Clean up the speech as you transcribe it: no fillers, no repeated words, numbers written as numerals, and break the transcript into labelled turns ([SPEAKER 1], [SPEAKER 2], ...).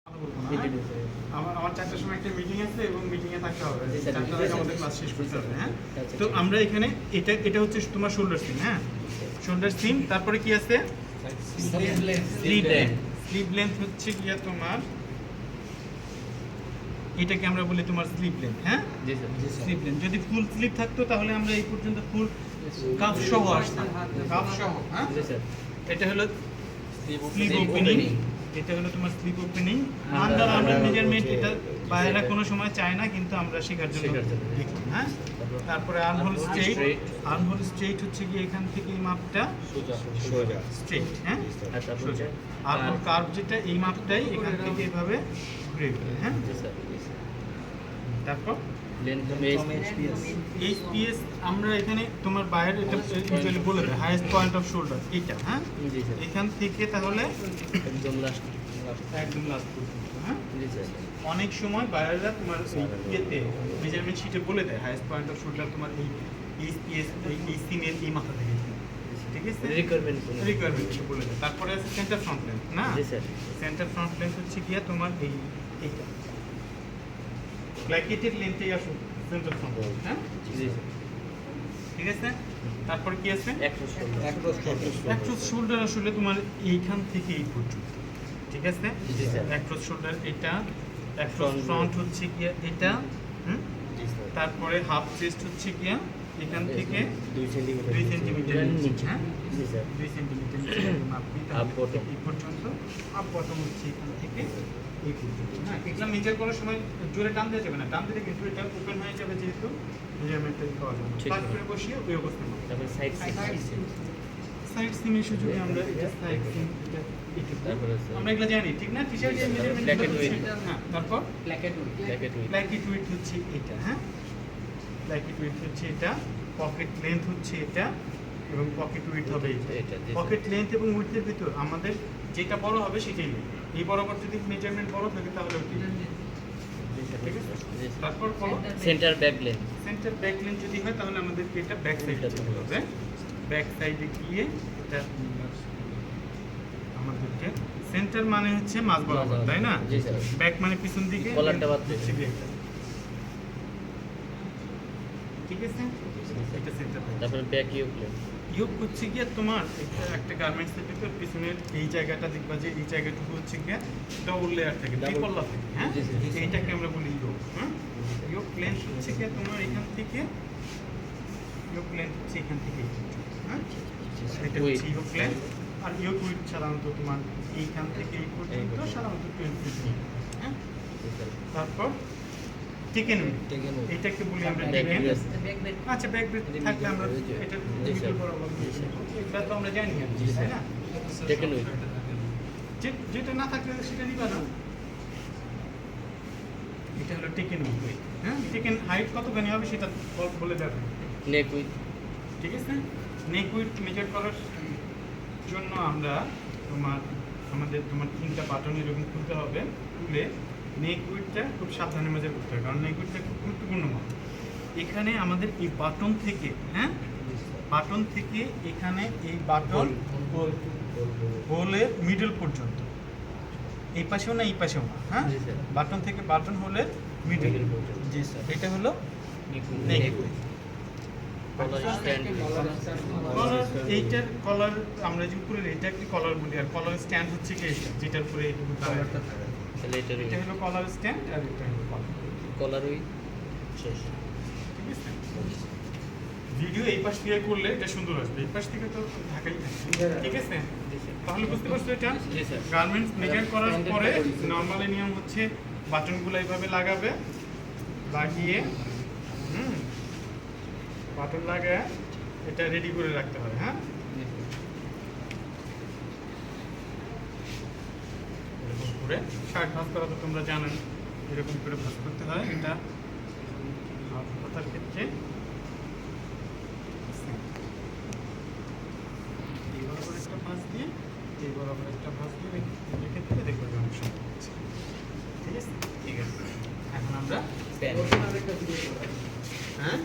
[SPEAKER 1] আমার 4টার সময় একটা মিটিং আছে এবং মিটিংয়ে থাকতে হবে। 4টার আগে আমাদের ক্লাস শেষ করতে হবে। হ্যাঁ, তো আমরা এখানে এটা হচ্ছে তোমার শোল্ডার সিম। হ্যাঁ, শোল্ডার সিম। তারপরে কি আছে? Sleeve length. স্লিভ লেন্থ হচ্ছে কি তোমার, এটাকে আমরা বলি তোমার স্লিভ লেন্থ। হ্যাঁ, স্লিভ লেন্থ। যদি ফুল স্লিভ থাকতো তাহলে আমরা এই পর্যন্ত ফুল কাফ সহ আসতাম, কাফ সহ। হ্যাঁ, এটা হলো স্লিভ ওপেনিং। এটা হলো তোমার স্লিভ ওপেনিং। আন্ডার আর্মের মেজারমেন্ট এটা বাইরে কোনো সময় চায় না, কিন্তু আমরা শেখার জন্য দেখি। হ্যাঁ, তারপরে আর্মহোল স্ট্রেট। আর্মহোল স্ট্রেট হচ্ছে কি এখান থেকে এই মাপটা সোজা স্ট্রেট। হ্যাঁ, সোজা। আর্মহোল কার্ভ যেটা, এই মাপটাই এখান থেকে এভাবে ঘুরে ঘুরে। হ্যাঁ, তারপর এইচপিএস আমরা এখানে তোমার বাইরে এটা ইউজুয়ালি বলে দেয় হাইয়েস্ট পয়েন্ট অফ শোল্ডার এটা। হ্যাঁ, এখান থেকে তাহলে একদম লাস্ট পর্যন্ত। হ্যাঁ, অনেক সময় বাইরেরা তোমার ইয়েতে মেজারমেন্ট শিটে বলে দেয় হাইয়েস্ট পয়েন্ট অফ শোল্ডার তোমার এই এইচপিএস এই সিমের এই মাথা থেকে। ঠিক আছে, রিকোয়ারমেন্ট বলে দেয়। তারপরে আছে সেন্টার ফ্রন্ট লেন্থ। না, সেন্টার ফ্রন্ট লেন্থ হচ্ছে গিয়া তোমার এইটা ব্ল্যাকেটের লেন্থে আসো সেন্টার ফ্রন্ট। হ্যাঁ, ঠিক আছে। তারপরে কি আছে? অ্যাক্রস শোল্ডার আসলে তোমার এইখান থেকে এই পর্যন্ত। ঠিক আছে, অ্যাক্রস শোল্ডার এটা। অ্যাক্রস ফ্রন্ট হচ্ছে গিয়া এটা। তারপরে হাফ চেস্ট হচ্ছে গিয়া এখান থেকে 2 সেন্টিমিটার নিচে। হ্যাঁ, 2 সেন্টিমিটার নিচে মাপি এই পর্যন্ত। আপ বটম হচ্ছে এখান থেকে এই পর্যন্ত। হ্যাঁ, এগুলো মেজার করার সময় জোরে টান দেওয়া যাবে না, টান দিলে কিন্তু এটা ওপেন হয়ে যাবে, যেহেতু মেজারমেন্টটা পাওয়া যাবে। ফ্ল্যাট করে বসিয়ে ওই অবস্থায় মাপি। তারপর সাইড সিম ইস্যু যদি আমরা এটা সাইড সিম এটা আমরা এগুলো জানি, ঠিক না? টি-শার্ট এর মেজারমেন্ট। হ্যাঁ, তারপর প্ল্যাকেট উইডথ হচ্ছে এটা। হ্যাঁ, প্ল্যাকেট উইডথ হচ্ছে এটা। পকেট লেন্থ হচ্ছে এটা এবং পকেট উইডথ হবে এটা। পকেট লেন্থ এবং উইডথের ভিতর আমাদের যেটা বড় হবে সেটাই নেই। এই বরাবর যদি মেজারমেন্ট বড় থাকে তাহলে ওটি। ঠিক আছে, তারপর
[SPEAKER 2] centre back length.
[SPEAKER 1] Centre back length যদি হয় তাহলে আমাদের এটা ব্যাক সাইডে যেতে হবে। ব্যাক সাইডে গিয়ে এটা আমাদেরকে সেন্টার মানে হচ্ছে মাঝ বরাবর, তাই না? ব্যাক মানে পিছন দিকে,
[SPEAKER 2] কলারটা বাদ দিতে।
[SPEAKER 1] ঠিক আছে, এটা সেন্টার।
[SPEAKER 2] তারপর ব্যাক ইয়োক লেন্থ।
[SPEAKER 1] ইয়োক হচ্ছে গিয়ে তোমার একটা গার্মেন্টসের ভিতর পিছনের এই জায়গাটা দেখবা যে এই জায়গাটুকু হচ্ছে গিয়ে ডবল লেয়ার থাকে, ত্রিপল্লা থাকে। হ্যাঁ, এইটাকে আমরা বলি ইয়োক। হ্যাঁ, ইয়োক লেন্থ হচ্ছে গিয়ে তোমার এখান থেকে, ইয়োক লেন্থ হচ্ছে এখান থেকে। হ্যাঁ, এটা হচ্ছে ইয়োক লেন্থ। আর ইয়োক উইডথ সাধারণত তোমার এইখান থেকে এই পর্যন্ত সাধারণত 20 মিলি। হ্যাঁ, তারপর টেকেন উইডথ, এটাকে বলি আমরা টেকেন। আচ্ছা, ব্যাক ব্রেথ থাকলে আমরা এটা মিডল বরাবর এটা তো আমরা জানি, তাই না?
[SPEAKER 2] টেকেন উইডথ
[SPEAKER 1] যেটা না থাকলে সেটা নিবা না। এটা হলো টেকেন উইডথ। হ্যাঁ, টেকেন হাইট কতখানি হবে সেটা বলে দেবে।
[SPEAKER 2] নেক উইডথ।
[SPEAKER 1] ঠিক আছে, নেক উইডথ মেজার করার জন্য আমরা আমাদের 3টা বাটন এরকম খুলতে হবে। খুলে নেক উইডথটা খুব সাবধানে মেজার করতে হবে, কারণ নেক উইডথটা খুব গুরুত্বপূর্ণ মাপ। এখানে আমাদের এই বাটন থেকে, হ্যাঁ, বাটন থেকে এখানে এই বাটন হোলের মিডল পর্যন্ত, এই পাশেও না এই পাশেও না। হ্যাঁ, বাটন থেকে বাটন হোলের মিডল। জি স্যার, এটা হলো নেক উইডথ। এইটার কলার আমরা যে উপরে এটা একটি কলার বলি, আর কলার স্ট্যান্ড হচ্ছে কি এটা, যেটার উপরে এইটুকু কালারটা থাকে। এটা হলো কলার স্ট্যান্ড আর এটা হলো
[SPEAKER 2] কলার উইথ শেষ।
[SPEAKER 1] ঠিক আছে, ভিডিও এই পাশ থেকে করলে এটা সুন্দর আসবে, এই পাশ থেকে তো ঢাকাই থাকে। ঠিক আছে, তাহলে বুঝতে পারছো এটা গার্মেন্টস মেজার করার পরে নর্মালি নিয়ম হচ্ছে বাটনগুলো এইভাবে লাগাবে, লাগিয়ে বাটন লাগায় এটা রেডি করে রাখতে হয়। হ্যাঁ, এরকম করে শার্ট ভাঁজ করা তো তোমরা জানো, এরকম করে ভাঁজ করতে হয়। এটা হাতার ক্ষেত্রে এই বরাবর একটা ভাঁজ দিয়ে, এই বরাবর একটা ভাঁজ দিয়ে রেখে দিলে দেখবে অনেক সুন্দর হচ্ছে। ঠিক আছে, ঠিক আছে। এখন আমরা হ্যাঁ